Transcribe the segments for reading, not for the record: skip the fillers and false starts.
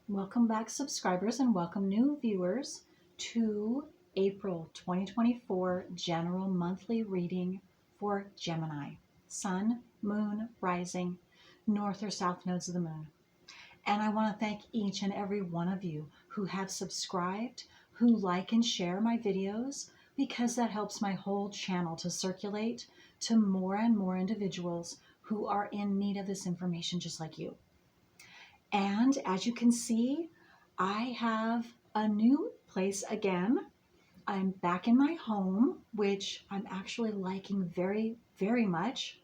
Welcome back, subscribers, and welcome new viewers to April 2024 General Monthly Reading for Gemini, Sun, Moon, Rising, North or South nodes of the Moon. And I want to thank each and every one of you who have subscribed, who like and share my videos, because that helps my whole channel to circulate to more and more individuals who are in need of this information just like you. And as you can see, I have a new place again. I'm back in my home, which I'm actually liking very, very much.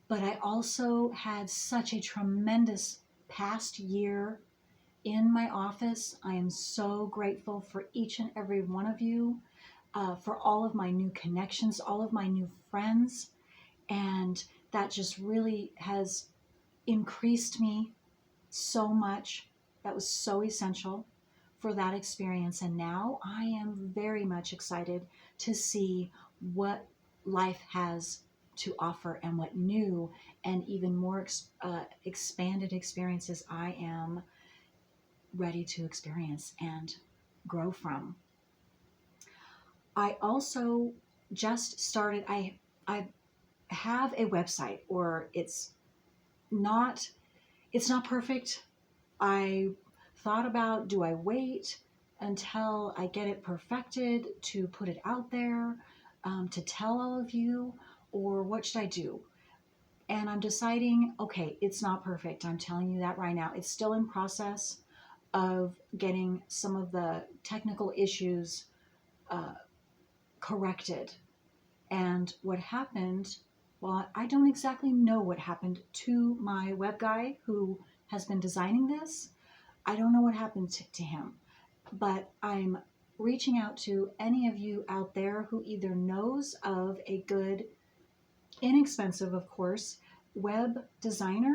But I also had such a tremendous past year in my office. I am so grateful for each and every one of you, for all of my new connections, all of my new friends. And that just really has increased me so much. That was so essential for that experience. And now I am very much excited to see what life has to offer and what new and even more expanded experiences I am ready to experience and grow from. I also just started, I have a website, or it's not perfect. I thought about, do I wait until I get it perfected to put it out there, to tell all of you, or what should I do? And I'm deciding, okay, it's not perfect. I'm telling you that right now. It's still in process of getting some of the technical issues corrected. And what happened, well, I don't exactly know what happened to my web guy who has been designing this. I don't know what happened to him, but I'm reaching out to any of you out there who either knows of a good, inexpensive, of course, web designer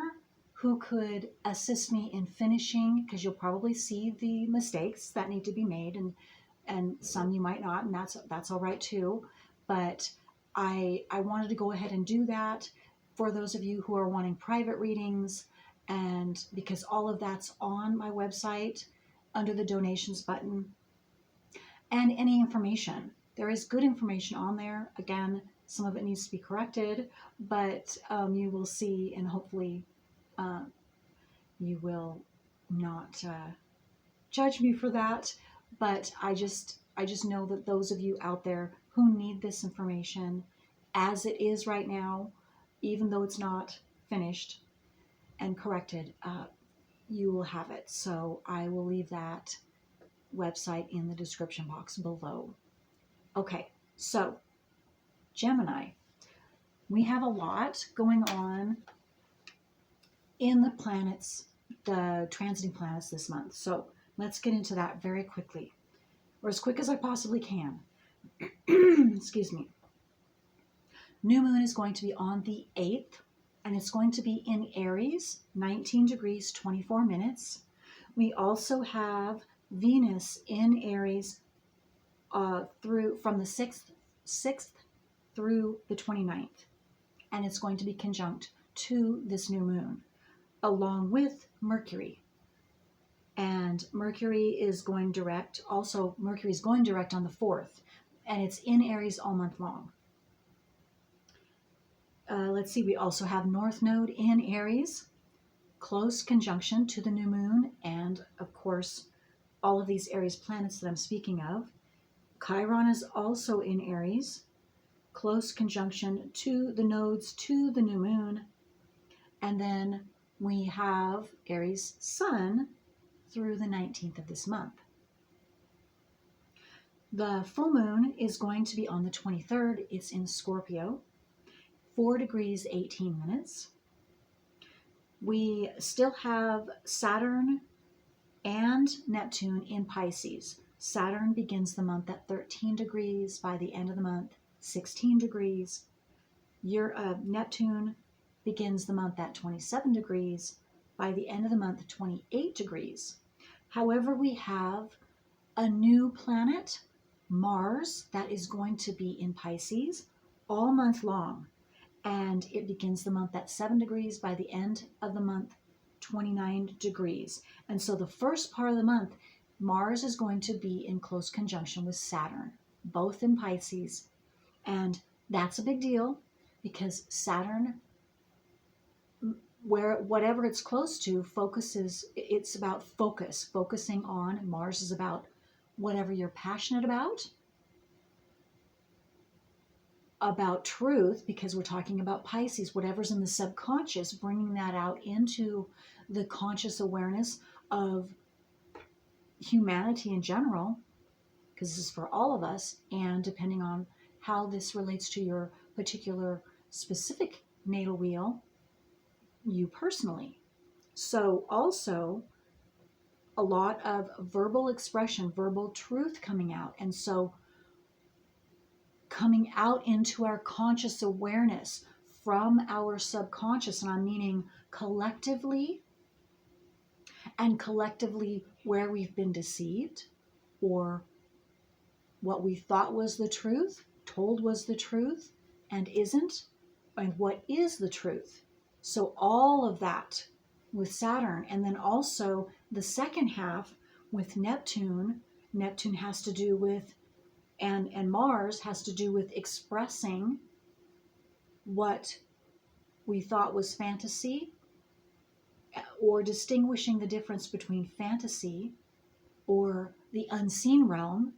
who could assist me in finishing, because you'll probably see the mistakes that need to be made, and some you might not, and that's all right too. But I wanted to go ahead and do that for those of you who are wanting private readings, and because all of that's on my website under the donations button, and any information. There is good information on there. Again, some of it needs to be corrected, but you will see, and hopefully you will not judge me for that. But I just know that those of you out there who need this information as it is right now, even though it's not finished and corrected, you will have it. So I will leave that website in the description box below. Okay, so Gemini, we have a lot going on in the planets, the transiting planets this month. So let's get into that very quickly, or as quick as I possibly can. Excuse me. New moon is going to be on the 8th, and it's going to be in Aries, 19 degrees, 24 minutes. We also have Venus in Aries through from the 6th through the 29th, and it's going to be conjunct to this new moon, along with Mercury. And Mercury is going direct. Also, Mercury is going direct on the 4th, and it's in Aries all month long. Let's see, we also have North Node in Aries, close conjunction to the new moon, and of course, all of these Aries planets that I'm speaking of. Chiron is also in Aries, close conjunction to the nodes to the new moon. And then we have Aries Sun through the 19th of this month. The full moon is going to be on the 23rd. It's in Scorpio, 4 degrees, 18 minutes. We still have Saturn and Neptune in Pisces. Saturn begins the month at 13 degrees, by the end of the month, 16 degrees. Neptune begins the month at 27 degrees, by the end of the month, 28 degrees. However, we have a new planet, Mars, that is going to be in Pisces all month long. And it begins the month at 7 degrees, by the end of the month, 29 degrees. And so the first part of the month, Mars is going to be in close conjunction with Saturn, both in Pisces. And that's a big deal because Saturn, where whatever it's close to, focuses, it's about focusing on. Mars is about whatever you're passionate about truth, because we're talking about Pisces, whatever's in the subconscious, bringing that out into the conscious awareness of humanity in general, because this is for all of us, and depending on how this relates to your particular specific natal wheel, you personally. So also a lot of verbal expression, verbal truth coming out. And so coming out into our conscious awareness from our subconscious, and I'm meaning collectively, and collectively where we've been deceived, or what we thought was the truth, told was the truth, and isn't, and what is the truth. So all of that with Saturn, and then also the second half with Neptune. Neptune has to do with, and Mars has to do with expressing what we thought was fantasy, or distinguishing the difference between fantasy or the unseen realm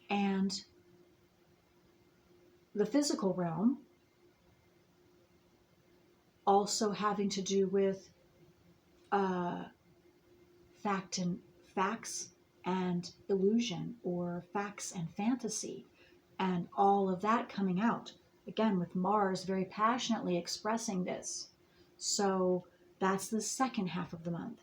and the physical realm. Also having to do with facts and illusion, or facts and fantasy, and all of that coming out. Again, with Mars very passionately expressing this. So that's the second half of the month.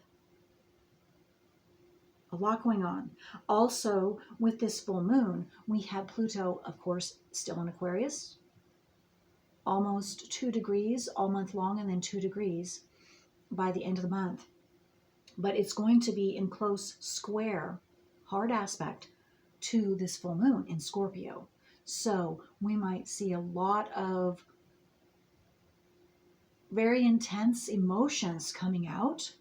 A lot going on. Also, with this full moon, we have Pluto, of course, still in Aquarius, almost 2 degrees all month long, and then 2 degrees by the end of the month. But it's going to be in close square, hard aspect to this full moon in Scorpio. So we might see a lot of very intense emotions coming out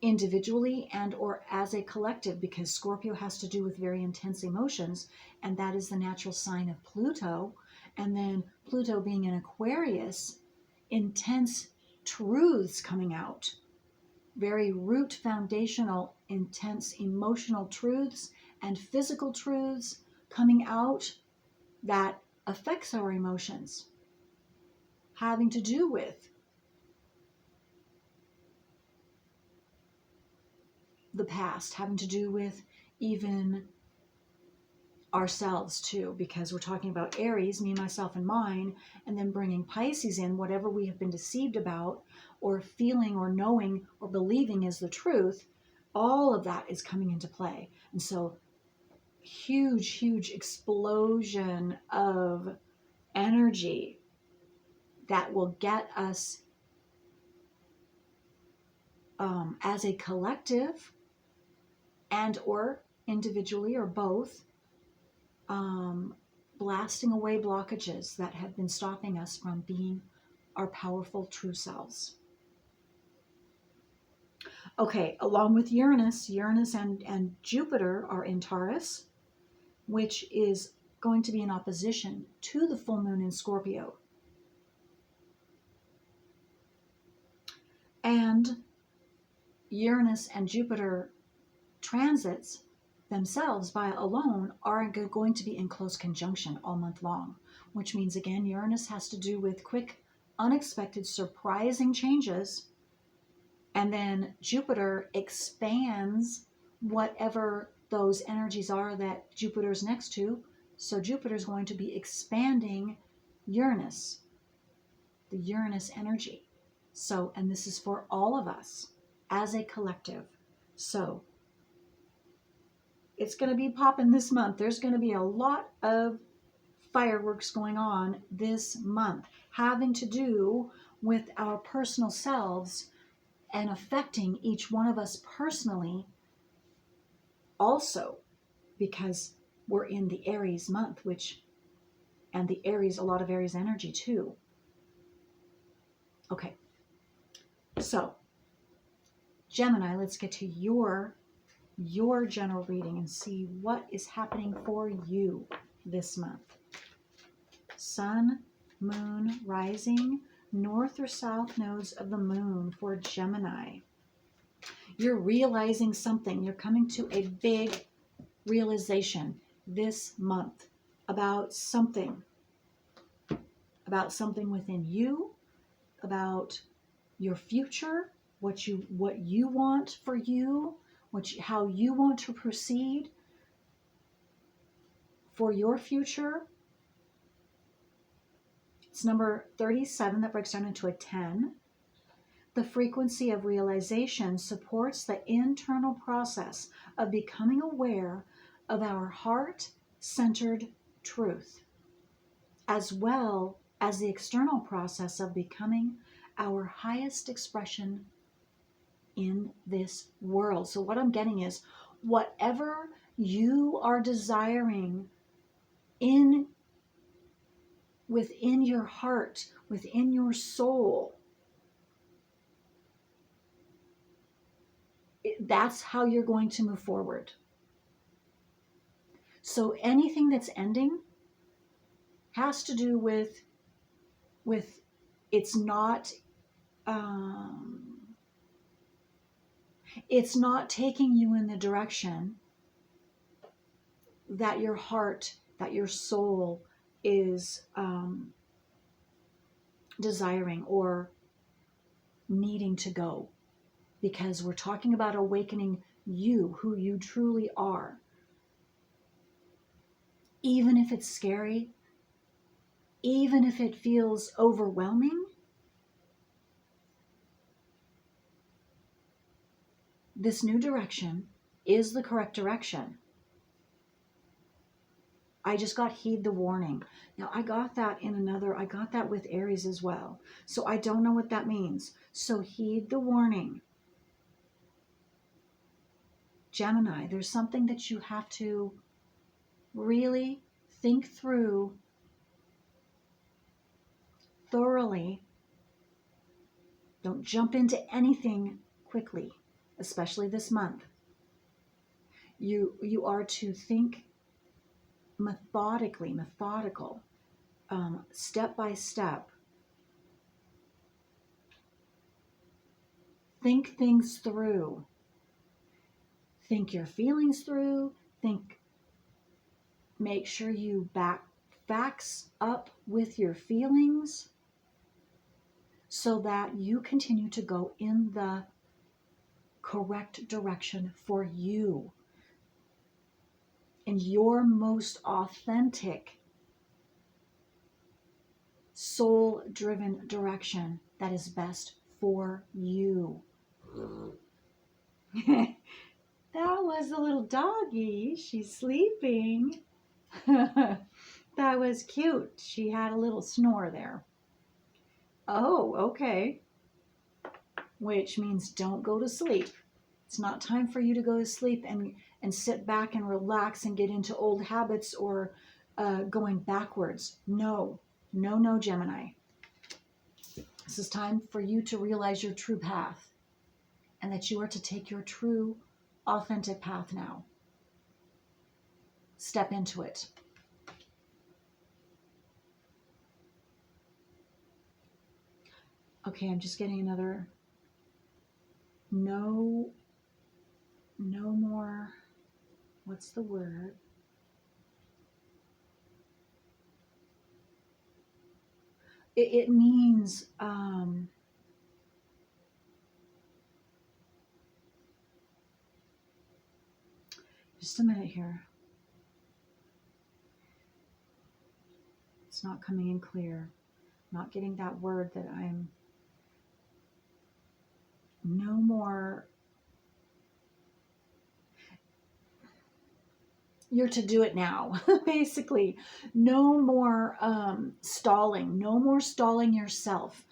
individually and or as a collective, because Scorpio has to do with very intense emotions, and that is the natural sign of Pluto. And then Pluto being in Aquarius, intense truths coming out, very root foundational, intense emotional truths and physical truths coming out that affects our emotions, having to do with the past, having to do with even ourselves too, because we're talking about Aries, me, myself, and mine, and then bringing Pisces in, whatever we have been deceived about, or feeling, or knowing, or believing is the truth. All of that is coming into play. And so huge explosion of energy that will get us as a collective and or individually, or both, blasting away blockages that have been stopping us from being our powerful true selves. Okay, along with Uranus and Jupiter are in Taurus, which is going to be in opposition to the full moon in Scorpio. And Uranus and Jupiter transits themselves by alone are going to be in close conjunction all month long, which means, again, Uranus has to do with quick, unexpected, surprising changes. And then Jupiter expands whatever those energies are that Jupiter's next to. So Jupiter's going to be expanding Uranus, the Uranus energy. So, and this is for all of us as a collective. So it's going to be popping this month. There's going to be a lot of fireworks going on this month, having to do with our personal selves and affecting each one of us personally also, because we're in the Aries month, and the Aries, a lot of Aries energy too. Okay, so Gemini, let's get to your general reading and see what is happening for you this month. Sun, moon, rising, north or south nodes of the moon for Gemini. You're realizing something. You're coming to a big realization this month about something within you, about your future, what you want for you, how you want to proceed for your future. It's number 37 that breaks down into a 10. The frequency of realization supports the internal process of becoming aware of our heart-centered truth, as well as the external process of becoming our highest expression in this world. So what I'm getting is, whatever you are desiring within your heart, within your soul, that's how you're going to move forward. So anything that's ending has to do with it's not taking you in the direction that your heart, that your soul is desiring or needing to go. Because we're talking about awakening you, who you truly are. Even if it's scary, even if it feels overwhelming, this new direction is the correct direction. I just got heed the warning. Now I got that I got that with Aries as well. So I don't know what that means. So heed the warning. Gemini, there's something that you have to really think through thoroughly. Don't jump into anything quickly, especially this month. You are to think methodical, step by step. Think things through. Think your feelings through. Make sure you back facts up with your feelings so that you continue to go in the correct direction for you, in your most authentic, soul-driven direction that is best for you. That was a little doggy. She's sleeping. That was cute. She had a little snore there. Oh, okay. Which means don't go to sleep. It's not time for you to go to sleep and sit back and relax and get into old habits or going backwards. No, Gemini. This is time for you to realize your true path and that you are to take your true, authentic path now. Step into it. Okay, I'm just getting another no more, what's the word? It means just a minute here. It's not coming in clear. Not getting that word that I'm no more. You're to do it now, basically. No more stalling. No more stalling yourself.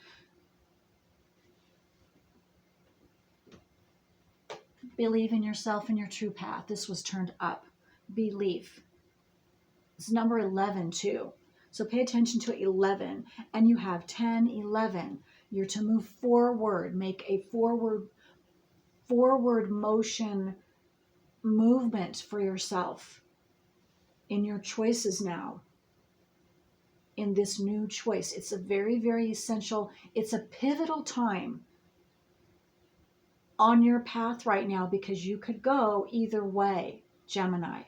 Believe in yourself and your true path. This was turned up. Belief. It's number 11 too. So pay attention to 11. And you have 10, 11. You're to move forward. Make a forward motion movement for yourself in your choices now, in this new choice. It's a very, very essential, it's a pivotal time on your path right now, because you could go either way, Gemini.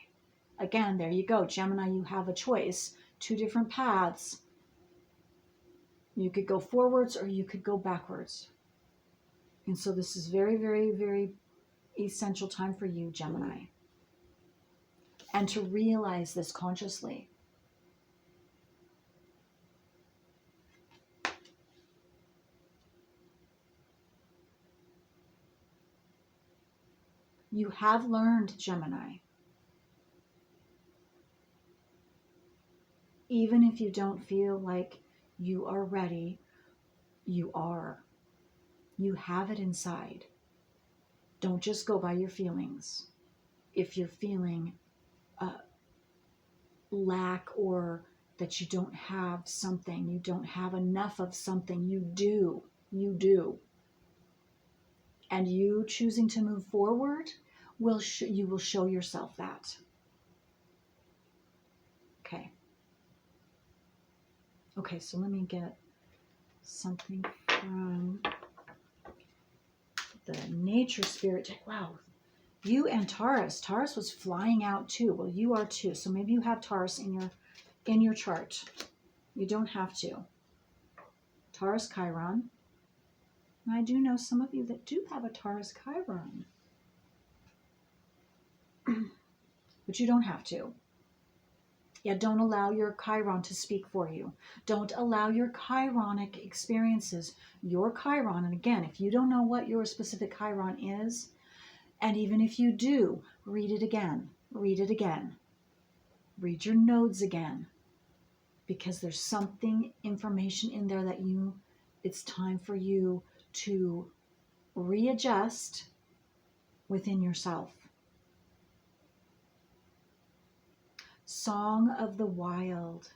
Again, there you go, Gemini, you have a choice, two different paths. You could go forwards or you could go backwards. And so this is very, very, very essential time for you, Gemini. And to realize this consciously. You have learned, Gemini. Even if you don't feel like you are ready, you are. You have it inside. Don't just go by your feelings. If you're feeling lack, or that you don't have something, you don't have enough of something, you do. You do. And you choosing to move forward, you will show yourself that. Okay. Okay, so let me get something from the nature spirit deck. Wow. You and Taurus. Taurus was flying out too. Well, you are too. So maybe you have Taurus in your chart. You don't have to. Taurus Chiron. I do know some of you that do have a Taurus Chiron. But you don't have to. Yeah, don't allow your Chiron to speak for you. Don't allow your Chironic experiences, your Chiron, and again, if you don't know what your specific Chiron is, and even if you do, read it again, read it again. Read your nodes again, because there's something, information in there that it's time for you to readjust within yourself. Song of the Wild.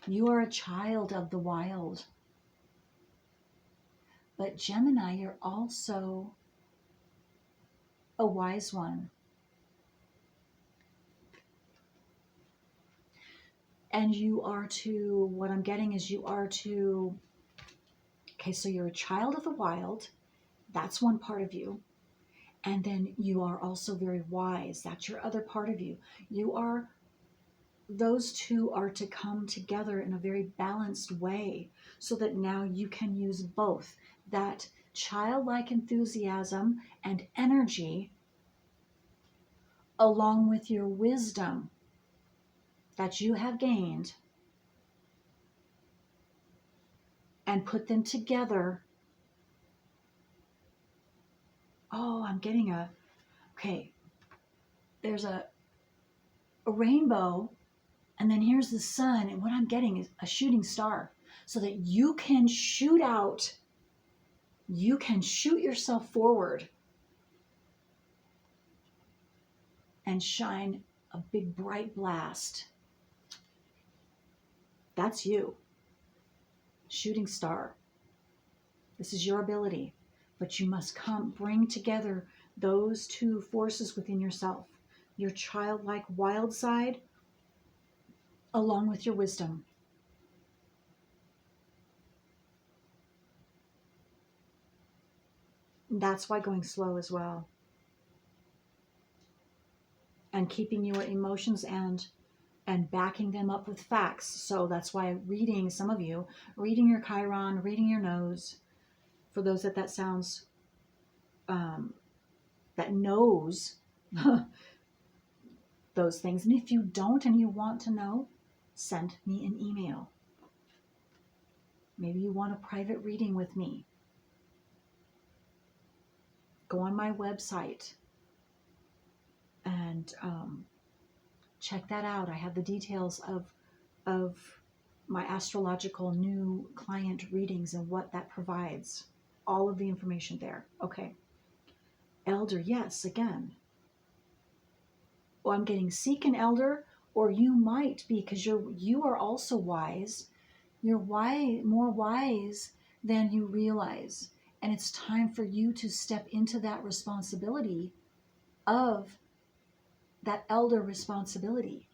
You are a child of the wild. But Gemini, you're also a wise one. And you are to, what I'm getting is you are to, okay, so you're a child of the wild. That's one part of you. And then you are also very wise. That's your other part of you. Those two are to come together in a very balanced way, so that now you can use both that childlike enthusiasm and energy along with your wisdom that you have gained, and put them together. Oh, I'm getting okay, there's a rainbow, and then here's the sun, and what I'm getting is a shooting star, so that you can shoot out, you can shoot yourself forward and shine a big bright blast. That's you. Shooting star. This is your ability, but you must bring together those two forces within yourself, your childlike wild side along with your wisdom. That's why going slow as well. And keeping your emotions and backing them up with facts. So that's why some of you, reading your Chiron, reading your nose, for those that sounds, that knows those things. And if you don't and you want to know, send me an email. Maybe you want a private reading with me. Go on my website and check that out. I have the details of my astrological new client readings and what that provides. All of the information there. Okay. Elder, yes, again. Oh, I'm getting seek an elder, or you might be, because you are also wise. You're more wise than you realize. And it's time for you to step into that responsibility of that elder responsibility.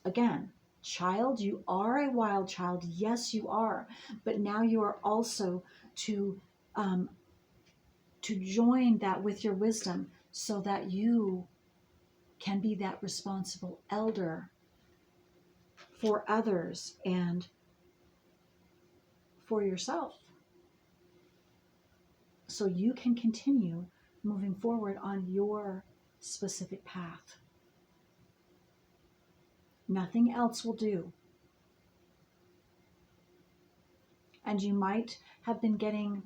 Again, child, you are a wild child. Yes, you are. But now you are also to um, join that with your wisdom so that you can be that responsible elder for others and for yourself. So you can continue moving forward on your specific path. Nothing else will do. And you might have been getting,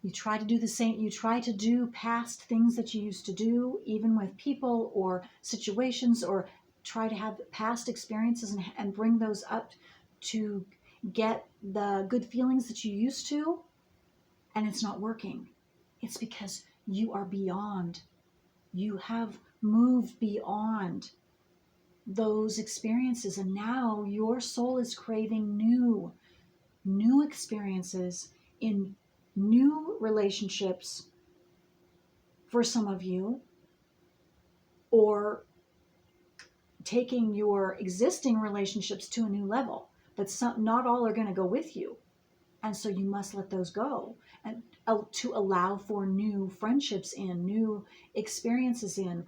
you try to do the same, you try to do past things that you used to do, even with people or situations, or try to have past experiences and bring those up to get the good feelings that you used to, and it's not working. It's because you are beyond. You have moved beyond those experiences, and now your soul is craving new experiences in new relationships for some of you, or taking your existing relationships to a new level. But not all are going to go with you, and so you must let those go, and to allow for new friendships in, new experiences in,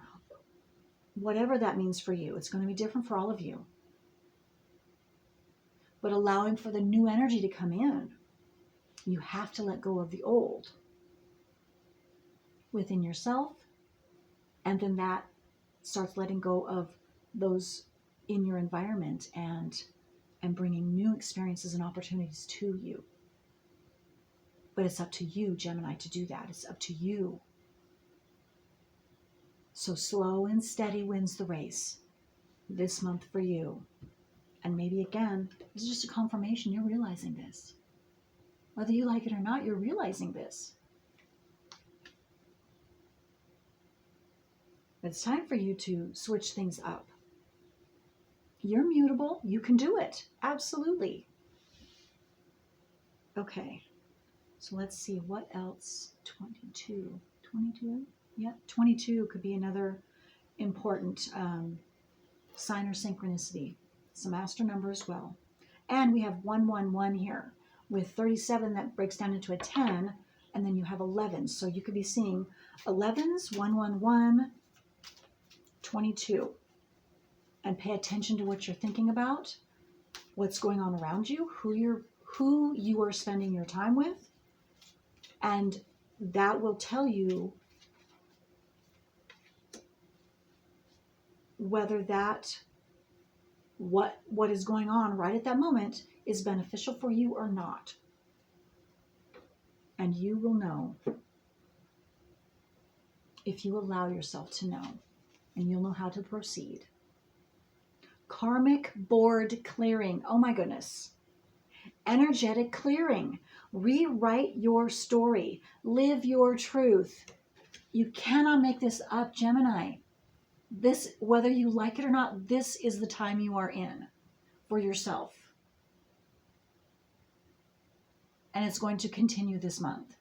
whatever that means for you. It's going to be different for all of you. But allowing for the new energy to come in, you have to let go of the old within yourself, and then that starts letting go of those in your environment and bringing new experiences and opportunities to you. But it's up to you, Gemini, to do that. It's up to you. So slow and steady wins the race this month for you. And maybe again, this is just a confirmation you're realizing this. Whether you like it or not, you're realizing this. It's time for you to switch things up. You're mutable. You can do it. Absolutely. Okay. So let's see what else. 22. 22? Yeah, 22 could be another important sign or synchronicity. It's a master number as well. And we have 111 here with 37 that breaks down into a 10, and then you have 11. So you could be seeing 11s, 111, 22. And pay attention to what you're thinking about, what's going on around you, who you are spending your time with, and that will tell you whether that what is going on right at that moment is beneficial for you or not. And you will know if you allow yourself to know, and you'll know how to proceed. Karmic board clearing. Oh my goodness. Energetic clearing. Rewrite your story. Live your truth. You cannot make this up, Gemini. This, whether you like it or not, this is the time you are in for yourself. And it's going to continue this month.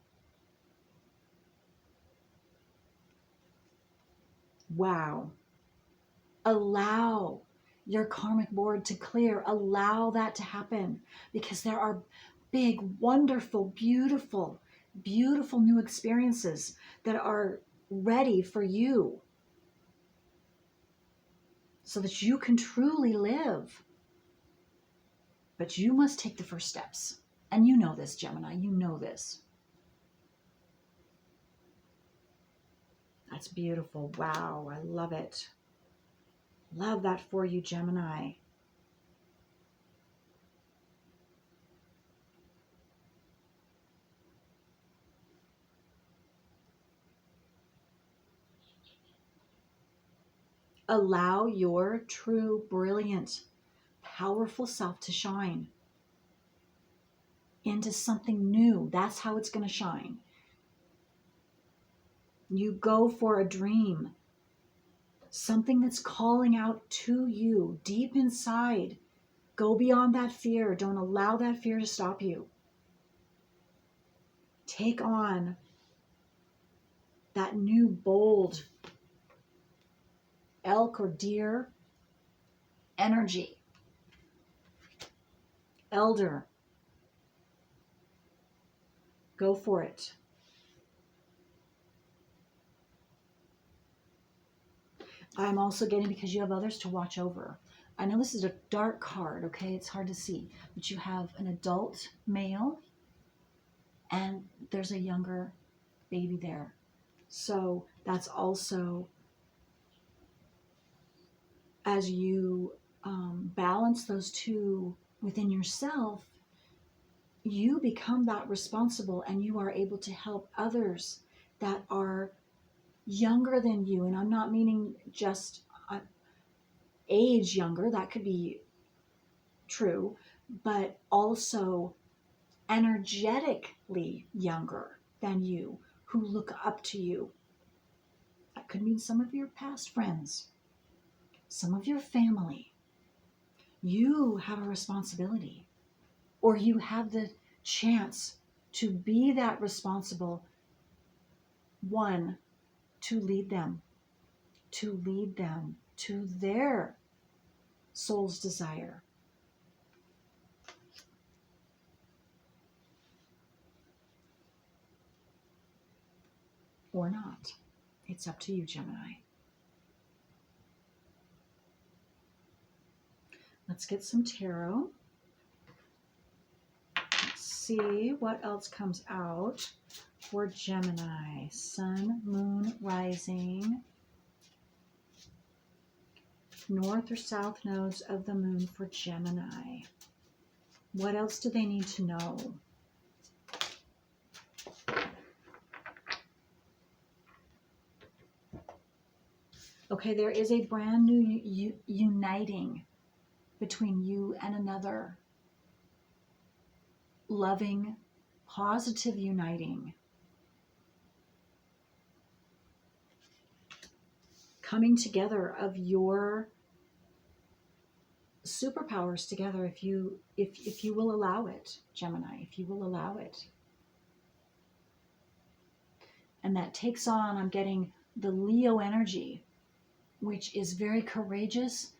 Wow. Allow your karmic board to clear. Allow that to happen, because there are big, wonderful, beautiful, beautiful new experiences that are ready for you so that you can truly live. But you must take the first steps. And you know this, Gemini. You know this. That's beautiful. Wow. I love it. Love that for you, Gemini. Allow your true, brilliant, powerful self to shine into something new. That's how it's going to shine. You go for a dream. something that's calling out to you deep inside. Go beyond that fear. Don't allow that fear to stop you. Take on that new bold elk or deer energy. Elder. Go for it. I'm also getting, because you have others to watch over. I know this is a dark card, okay? It's hard to see. But you have an adult male and there's a younger baby there. So that's also, as you balance those two within yourself, you become that responsible and you are able to help others that are younger than you. And I'm not meaning just age younger, that could be true, but also energetically younger than you, who look up to you. That could mean some of your past friends, some of your family. You have a responsibility, or you have the chance to be that responsible one, to lead them to their soul's desire. Or not. It's up to you, Gemini. Let's get some tarot. Let's see what else comes out for Gemini. Sun, moon, rising. North or south nodes of the moon for Gemini. What else do they need to know? Okay, there is a brand new uniting between you and another. Loving, positive uniting. Coming together of your superpowers together, if you will allow it, Gemini, if you will allow it. And that takes on, I'm getting the Leo energy, which is very courageous.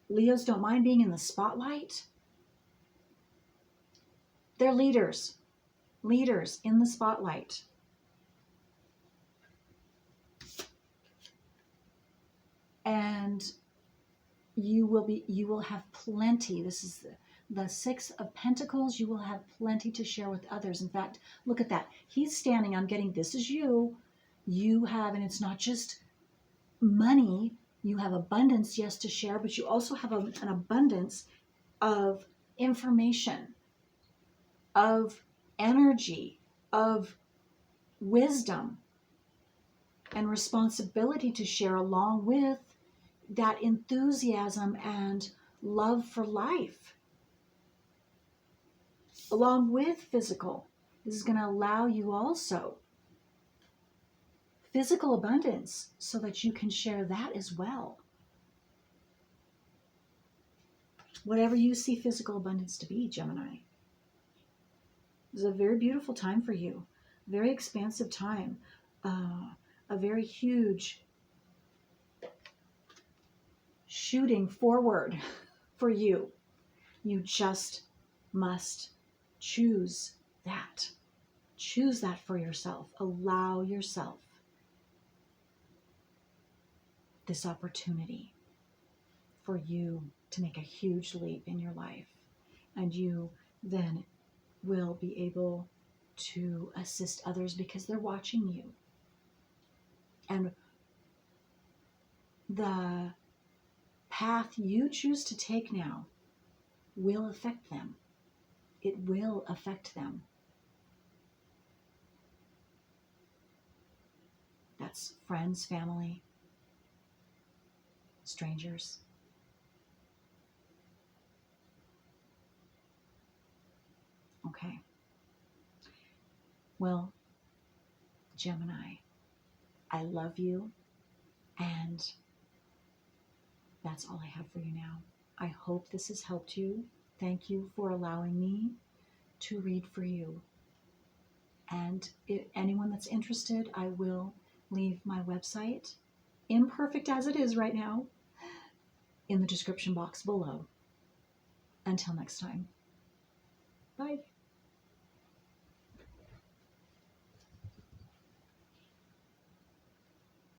Leos don't mind being in the spotlight. They're leaders in the spotlight. And you will have plenty. This is the Six of Pentacles. You will have plenty to share with others. In fact, look at that. He's standing, I'm getting, this is you. You have, and it's not just money. You have abundance, yes, to share, but you also have an abundance of information, of energy, of wisdom, and responsibility to share, along with that enthusiasm and love for life, along with physical. This is going to allow you also physical abundance so that you can share that as well. Whatever you see physical abundance to be, Gemini. This is a very beautiful time for you, very expansive time, a very huge shooting forward for you. You just must choose that. Choose that for yourself. Allow yourself this opportunity for you to make a huge leap in your life. And you then will be able to assist others because they're watching you. And the path you choose to take now will affect them. It will affect them. That's friends, family, strangers. Okay. Well, Gemini, I love you. And that's all I have for you now. I hope this has helped you. Thank you for allowing me to read for you. And if anyone that's interested, I will leave my website, imperfect as it is right now, in the description box below. Until next time.